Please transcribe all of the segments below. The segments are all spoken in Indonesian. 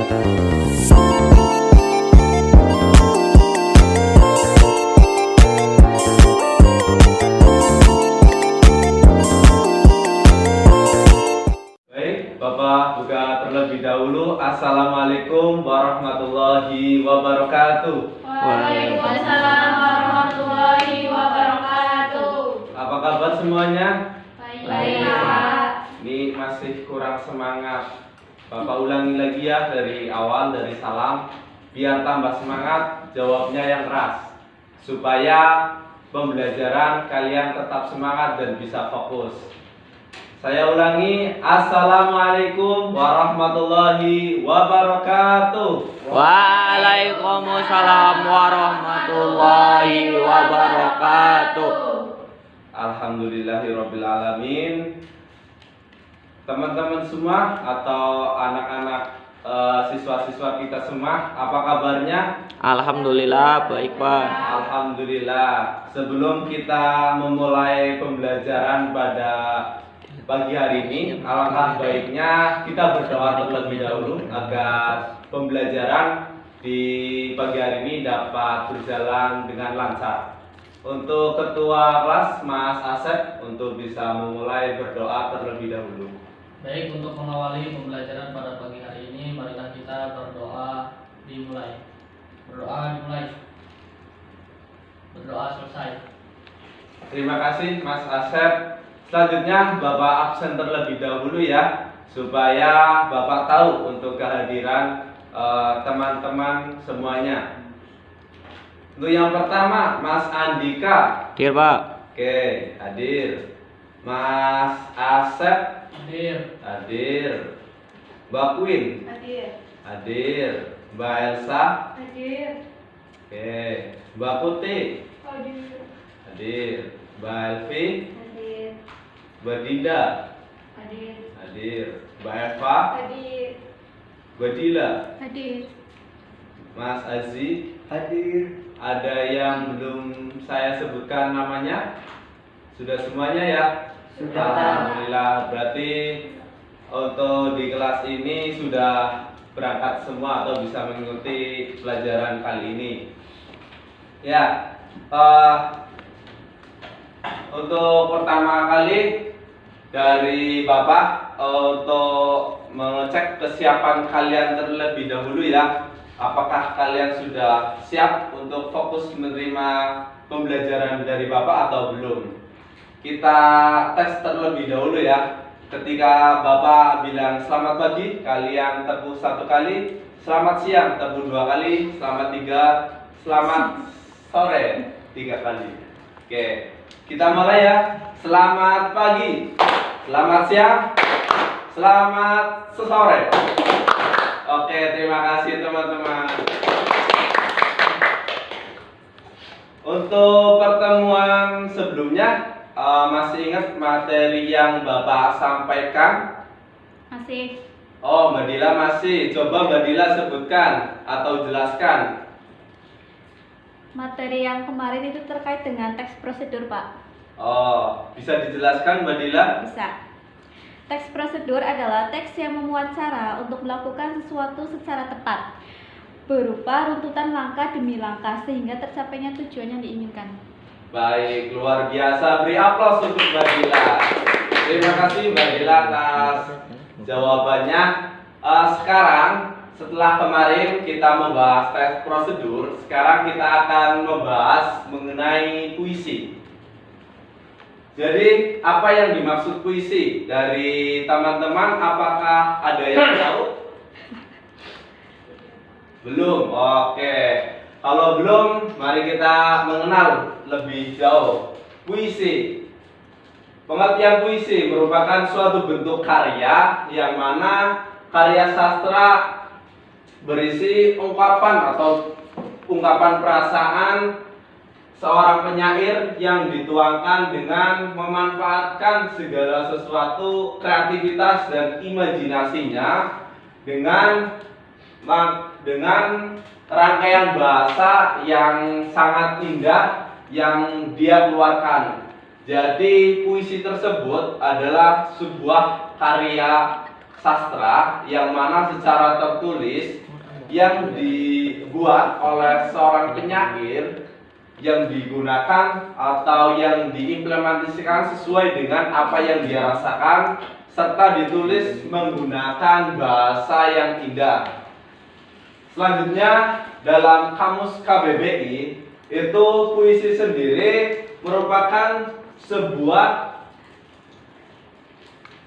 Baik, Bapak buka terlebih dahulu. Assalamualaikum warahmatullahi wabarakatuh. Waalaikumsalam warahmatullahi wabarakatuh. Apa kabar semuanya? Baik, Pak. Ini masih kurang semangat. Bapak ulangi lagi ya dari awal, dari salam. Biar tambah semangat, jawabnya yang keras. Supaya pembelajaran kalian tetap semangat dan bisa fokus. Saya ulangi, Assalamualaikum warahmatullahi wabarakatuh. Waalaikumsalam warahmatullahi wabarakatuh. Alhamdulillahirrabbilalamin. Teman-teman semua atau anak-anak siswa-siswa kita semua, apa kabarnya? Alhamdulillah baik, Pak. Alhamdulillah. Sebelum kita memulai pembelajaran pada pagi hari ini, alangkah baiknya kita berdoa terlebih dahulu agar pembelajaran di pagi hari ini dapat berjalan dengan lancar. Untuk ketua kelas Mas Asep untuk bisa memulai berdoa terlebih dahulu. Baik, untuk mengawali pembelajaran pada pagi hari ini, marilah kita berdoa dimulai. Berdoa dimulai. Berdoa selesai. Terima kasih Mas Asep. Selanjutnya Bapak absen terlebih dahulu ya, supaya Bapak tahu untuk kehadiran teman-teman semuanya. Untuk yang pertama Mas Andika. Hadir, Pak. Oke, hadir. Mas Asep. Hadir. Mbak Queen. Hadir. Mbak Elsa. Oke. Mbak Putih. Hadir. Mbak Elvi. Mbak Dinda. Hadir. Mbak Eva. Mbak Dila. Mas Aziz. Hadir. Ada yang belum saya sebutkan namanya? Sudah semuanya ya? Sudah. Alhamdulillah. Berarti untuk di kelas ini sudah berangkat semua atau bisa mengikuti pelajaran kali ini. Ya, untuk pertama kali dari Bapak untuk mengecek kesiapan kalian terlebih dahulu ya. Apakah kalian sudah siap untuk fokus menerima pembelajaran dari Bapak atau belum? Kita tes terlebih dahulu ya. Ketika Bapak bilang selamat pagi, kalian tepuk 1 kali. Selamat siang, tepuk 2 kali. Selamat 3. Selamat sore 3 kali. Oke, kita mulai ya. Selamat pagi, selamat siang, selamat sore. Oke, terima kasih teman-teman. Untuk pertemuan sebelumnya, masih ingat materi yang Bapak sampaikan? Masih. Oh, Mbak Dila masih. Coba Mbak Dila sebutkan atau jelaskan. Materi yang kemarin itu terkait dengan teks prosedur, Pak. Oh, bisa dijelaskan Mbak Dila? Bisa. Teks prosedur adalah teks yang memuat cara untuk melakukan sesuatu secara tepat, berupa runtutan langkah demi langkah sehingga tercapainya tujuan yang diinginkan. Baik, luar biasa. Beri aplaus untuk Mbak Dila. Terima kasih Mbak Dila atas jawabannya. Sekarang setelah kemarin kita membahas tes prosedur, sekarang kita akan membahas mengenai puisi. Jadi, apa yang dimaksud puisi? Dari teman-teman, apakah ada yang tahu? Belum? Oke. Kalau belum, mari kita mengenal lebih jauh. Puisi. Pengertian puisi merupakan suatu bentuk karya yang mana karya sastra berisi ungkapan atau ungkapan perasaan seorang penyair yang dituangkan dengan memanfaatkan segala sesuatu kreativitas dan imajinasinya dengan rangkaian bahasa yang sangat indah yang dia keluarkan. Jadi puisi tersebut adalah sebuah karya sastra yang mana secara tertulis yang dibuat oleh seorang penyair yang digunakan atau yang diimplementasikan sesuai dengan apa yang dia rasakan serta ditulis menggunakan bahasa yang indah. Selanjutnya dalam kamus KBBI itu puisi sendiri merupakan sebuah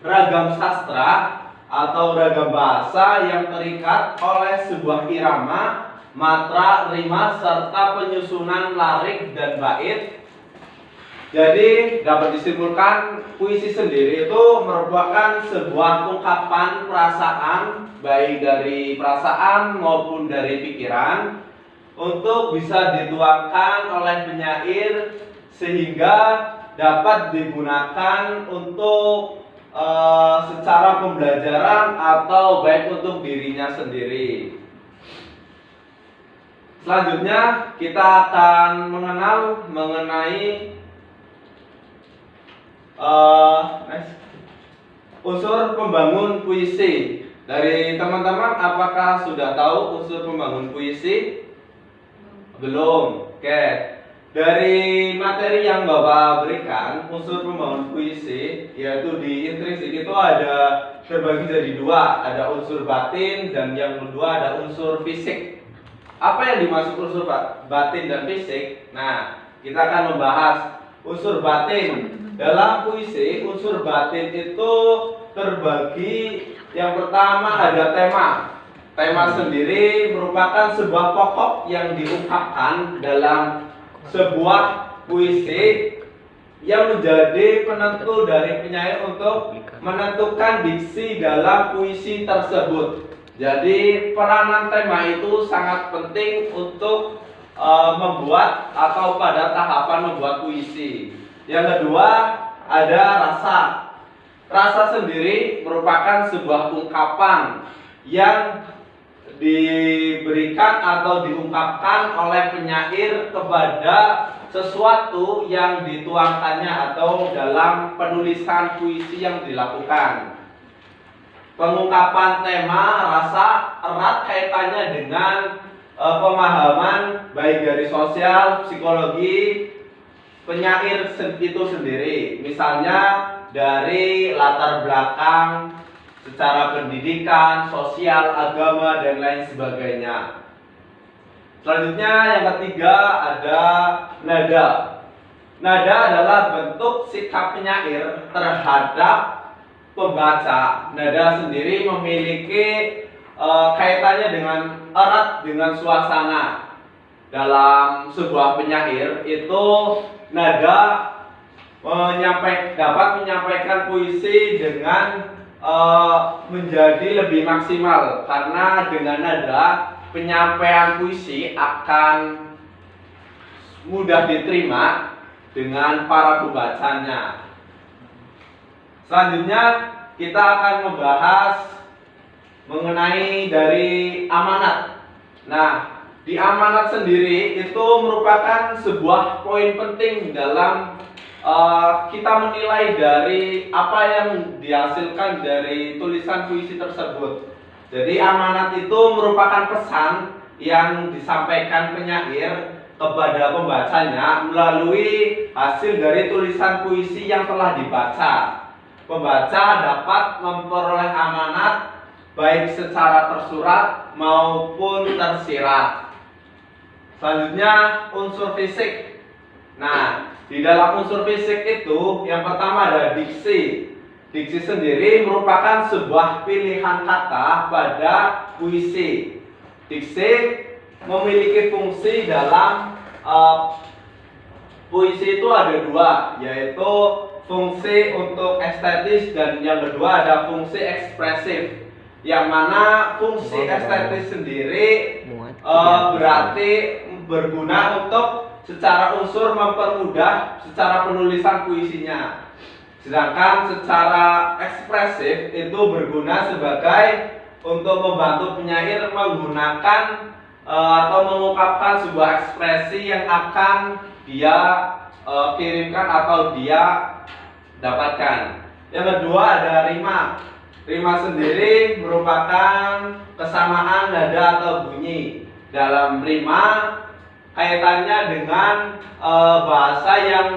ragam sastra atau ragam bahasa yang terikat oleh sebuah irama, matra, rima, serta penyusunan larik dan bait. Jadi dapat disimpulkan puisi sendiri itu merupakan sebuah ungkapan perasaan baik dari perasaan maupun dari pikiran untuk bisa dituangkan oleh penyair sehingga dapat digunakan untuk secara pembelajaran atau baik untuk dirinya sendiri. Selanjutnya kita akan mengenal mengenai unsur pembangun puisi. Dari teman-teman apakah sudah tahu unsur pembangun puisi? Belum. Oke. Dari materi yang Bapak berikan, unsur pembangun puisi yaitu di intrinsik itu ada terbagi jadi dua, ada unsur batin dan yang kedua ada unsur fisik. Apa yang dimaksud unsur batin dan fisik? Nah, kita akan membahas unsur batin. Dalam puisi, unsur batin itu terbagi, yang pertama ada tema. Tema sendiri merupakan sebuah pokok yang diungkapkan dalam sebuah puisi yang menjadi penentu dari penyair untuk menentukan diksi dalam puisi tersebut. Jadi peranan tema itu sangat penting untuk membuat atau pada tahapan membuat puisi. Yang kedua ada rasa. Rasa sendiri merupakan sebuah ungkapan yang diberikan atau diungkapkan oleh penyair kepada sesuatu yang dituangkannya atau dalam penulisan puisi yang dilakukan. Pengungkapan tema rasa erat kaitannya dengan pemahaman baik dari sosial, psikologi penyair itu sendiri. Misalnya dari latar belakang secara pendidikan, sosial, agama, dan lain sebagainya. Selanjutnya yang ketiga ada nada. Nada adalah bentuk sikap penyair terhadap pembaca. Nada sendiri memiliki kaitannya dengan erat dengan suasana. Dalam sebuah penyair itu nada dapat menyampaikan puisi dengan menjadi lebih maksimal karena dengan nada penyampaian puisi akan mudah diterima dengan para pembacanya. Selanjutnya kita akan membahas mengenai dari amanat. Nah, di amanat sendiri itu merupakan sebuah poin penting dalam kita menilai dari apa yang dihasilkan dari tulisan puisi tersebut. Jadi amanat itu merupakan pesan yang disampaikan penyair kepada pembacanya melalui hasil dari tulisan puisi yang telah dibaca. Pembaca dapat memperoleh amanat baik secara tersurat maupun tersirat. Selanjutnya unsur fisik. Nah, di dalam unsur fisik itu yang pertama ada diksi. Diksi sendiri merupakan sebuah pilihan kata pada puisi. Diksi memiliki fungsi dalam puisi itu ada dua, yaitu fungsi untuk estetis dan yang kedua ada fungsi ekspresif. Yang mana fungsi estetis sendiri berarti berguna untuk secara unsur mempermudah secara penulisan puisinya. Sedangkan secara ekspresif itu berguna sebagai untuk membantu penyair menggunakan atau mengungkapkan sebuah ekspresi yang akan dia kirimkan atau dia dapatkan. Yang kedua ada rima. Rima sendiri merupakan kesamaan nada atau bunyi. Dalam rima kaitannya dengan bahasa yang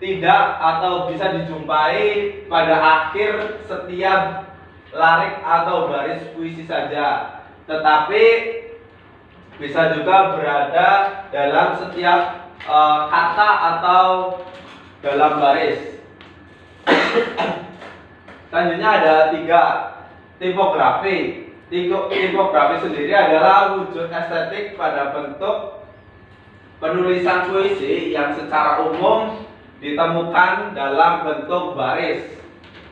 tidak atau bisa dijumpai pada akhir setiap larik atau baris puisi saja, tetapi bisa juga berada dalam setiap kata atau dalam baris. Selanjutnya ada 3 tipografi. Tipografi sendiri adalah wujud estetik pada bentuk penulisan puisi yang secara umum ditemukan dalam bentuk baris.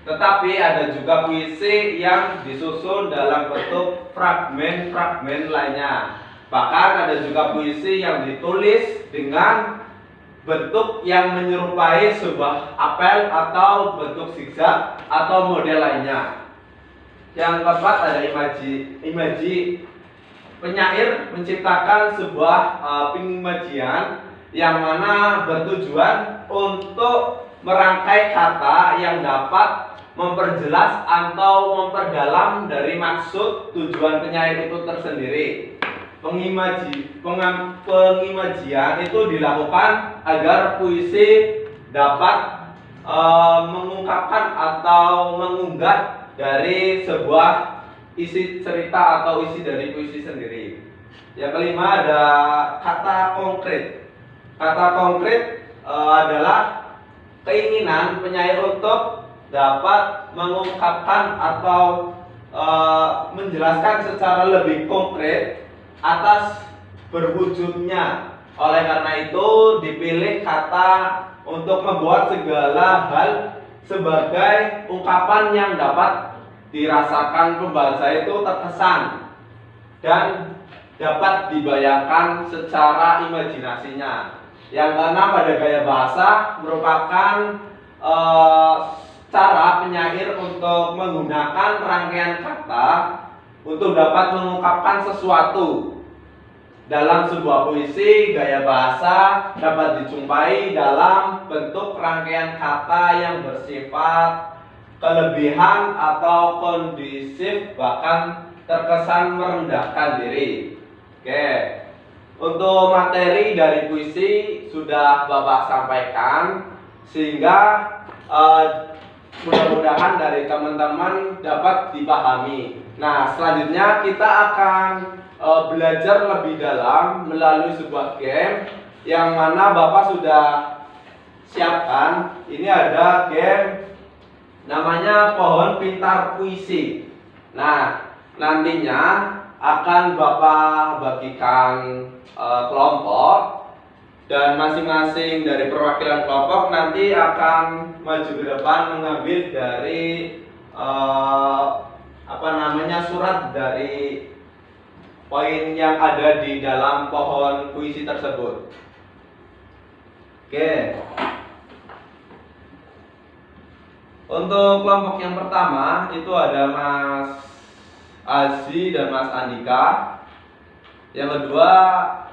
Tetapi ada juga puisi yang disusun dalam bentuk fragmen-fragmen lainnya. Bahkan ada juga puisi yang ditulis dengan bentuk yang menyerupai sebuah apel atau bentuk zigzag atau model lainnya. Yang keempat ada imaji. Penyair menciptakan sebuah pengimajian yang mana bertujuan untuk merangkai kata yang dapat memperjelas atau memperdalam dari maksud tujuan penyair itu tersendiri. Pengimajian itu dilakukan agar puisi dapat mengungkapkan atau mengunggah dari sebuah isi cerita atau isi dari puisi sendiri. Yang kelima ada kata konkret. Kata konkret adalah keinginan penyair untuk dapat mengungkapkan atau menjelaskan secara lebih konkret atas berwujudnya. Oleh karena itu dipilih kata untuk membuat segala hal sebagai ungkapan yang dapat dirasakan pembaca itu terkesan dan dapat dibayangkan secara imajinasinya. Yang keenam pada gaya bahasa merupakan cara penyair untuk menggunakan rangkaian kata untuk dapat mengungkapkan sesuatu. Dalam sebuah puisi, gaya bahasa dapat dijumpai dalam bentuk rangkaian kata yang bersifat kelebihan atau kondisif, bahkan terkesan merendahkan diri. Oke, untuk materi dari puisi sudah Bapak sampaikan, sehingga mudah-mudahan dari teman-teman dapat dipahami. Nah, selanjutnya kita akan belajar lebih dalam melalui sebuah game yang mana Bapak sudah siapkan. Ini ada game namanya Pohon Pintar Puisi. Nah, nantinya akan Bapak bagikan kelompok, dan masing-masing dari perwakilan kelompok nanti akan maju ke depan mengambil dari surat dari poin yang ada di dalam pohon puisi tersebut. Oke. Untuk kelompok yang pertama itu ada Mas Azi dan Mas Andika. Yang kedua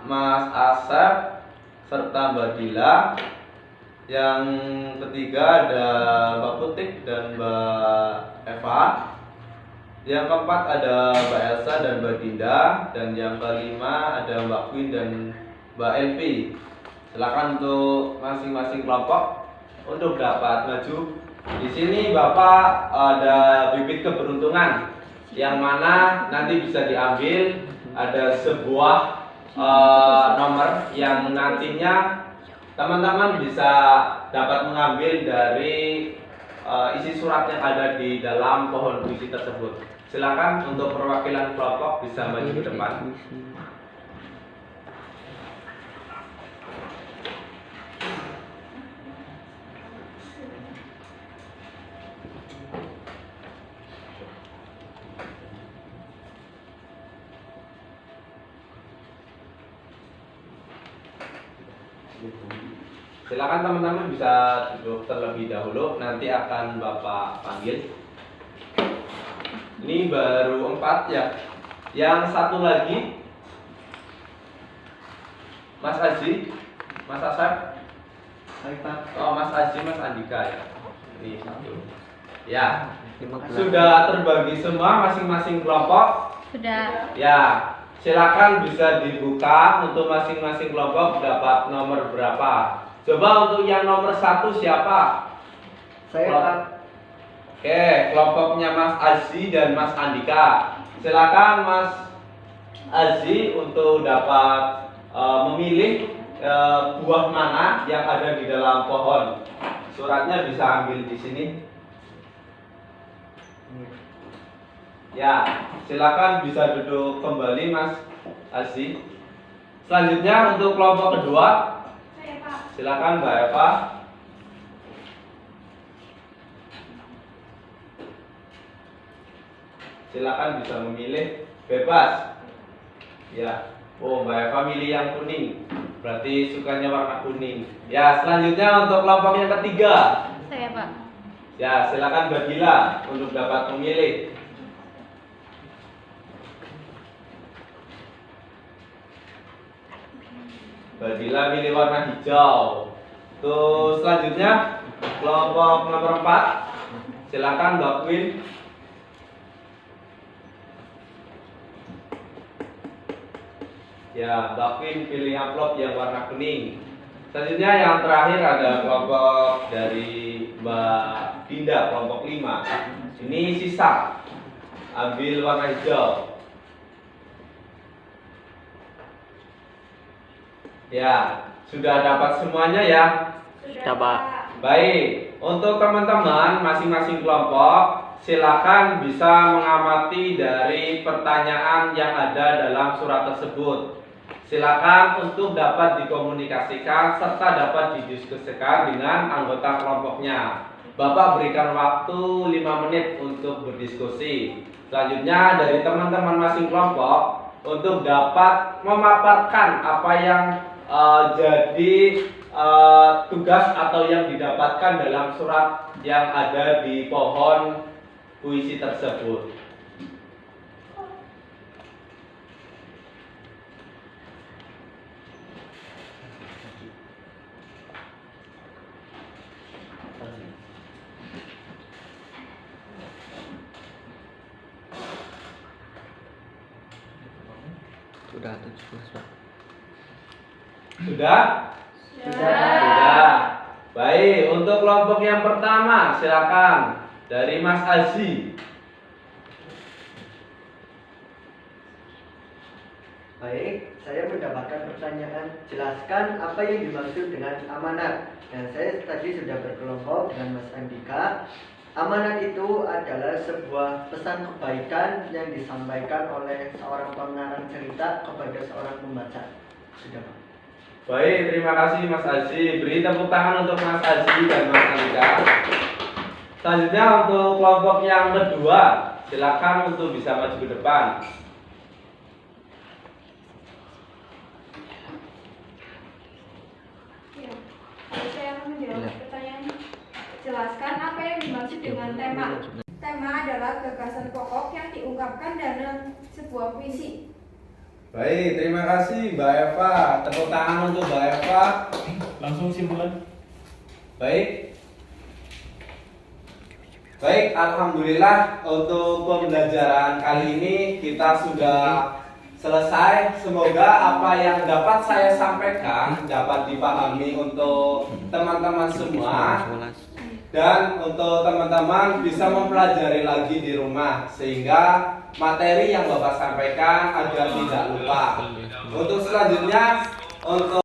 Mas Asep serta Mbak Dila. Yang ketiga ada Mbak Putik dan Mbak Eva. Yang keempat ada Mbak Elsa dan Mbak Dinda. Dan yang kelima ada Mbak Queen dan Mbak Elvi. Silakan untuk masing-masing kelompok untuk dapat maju. Di sini Bapak ada bibit keberuntungan yang mana nanti bisa diambil. Ada sebuah nomor yang nantinya teman-teman bisa dapat mengambil dari isi surat yang ada di dalam pohon puisi tersebut. Silakan untuk perwakilan kelompok bisa maju ke depan. Silakan teman-teman bisa duduk terlebih dahulu, nanti akan Bapak panggil. Ini baru 4 ya. Yang satu lagi Mas Aji, Mas Asep, oh Mas Aji, Mas Andika ya. Ini satu. Ya. 15. Sudah terbagi semua masing-masing kelompok? Sudah. Ya. Silakan bisa dibuka untuk masing-masing kelompok dapat nomor berapa. Coba untuk yang nomor 1 siapa? Saya Pak. Oke, kelompoknya Mas Aziz dan Mas Andika. Silakan Mas Aziz untuk dapat memilih buah mana yang ada di dalam pohon. Suratnya bisa ambil di sini. Ya, silakan bisa duduk kembali Mas Aziz. Selanjutnya untuk kelompok kedua, silakan Mbak Eva. Silakan bisa memilih bebas. Ya. Oh, Mbak Eva milih yang kuning. Berarti sukanya warna kuning. Ya, selanjutnya untuk kelompok yang ketiga. Saya, Pak. Ya, silakan Mbak Gila untuk dapat memilih. Mbak Gila milih warna hijau. Terus selanjutnya kelompok nomor 4. Silakan Mbak Queen. Ya, Mbak Queen pilih amplop yang warna kuning. Selanjutnya yang terakhir ada kelompok dari Mbak Dinda, kelompok 5. Ini sisa. Ambil warna hijau. Ya, sudah dapat semuanya ya? Sudah, Pak. Baik, untuk teman-teman masing-masing kelompok silakan bisa mengamati dari pertanyaan yang ada dalam surat tersebut. Silakan untuk dapat dikomunikasikan serta dapat didiskusikan dengan anggota kelompoknya. Bapak berikan waktu 5 menit untuk berdiskusi. Selanjutnya dari teman-teman masing kelompok untuk dapat memaparkan apa yang jadi tugas atau yang didapatkan dalam surat yang ada di pohon puisi tersebut. Sudah 17, Pak. Sudah? Sudah. Baik, untuk kelompok yang pertama silakan dari Mas Aziz. Baik, saya mendapatkan pertanyaan. Jelaskan apa yang dimaksud dengan amanat. Dan saya tadi sudah berkelompok dengan Mas Andika. Amanat itu adalah sebuah pesan kebaikan yang disampaikan oleh seorang pengarang cerita kepada seorang pembaca. Sudah, Pak. Baik, terima kasih Mas Aziz. Beri tepuk tangan untuk Mas Aziz dan Mas Andika. Selanjutnya untuk kelompok yang kedua, silakan untuk bisa maju ke depan. Ya, saya akan menjawab pertanyaan. Jelaskan apa yang dimaksud dengan tema. Tema adalah gagasan pokok yang diungkapkan dalam sebuah puisi. Baik, terima kasih Mbak Eva. Tepuk tangan untuk Mbak Eva. Langsung simpulan. Baik. Baik, alhamdulillah untuk pembelajaran kali ini kita sudah selesai. Semoga apa yang dapat saya sampaikan dapat dipahami untuk teman-teman semua. Dan untuk teman-teman bisa mempelajari lagi di rumah sehingga materi yang Bapak sampaikan agar tidak lupa. Untuk selanjutnya untuk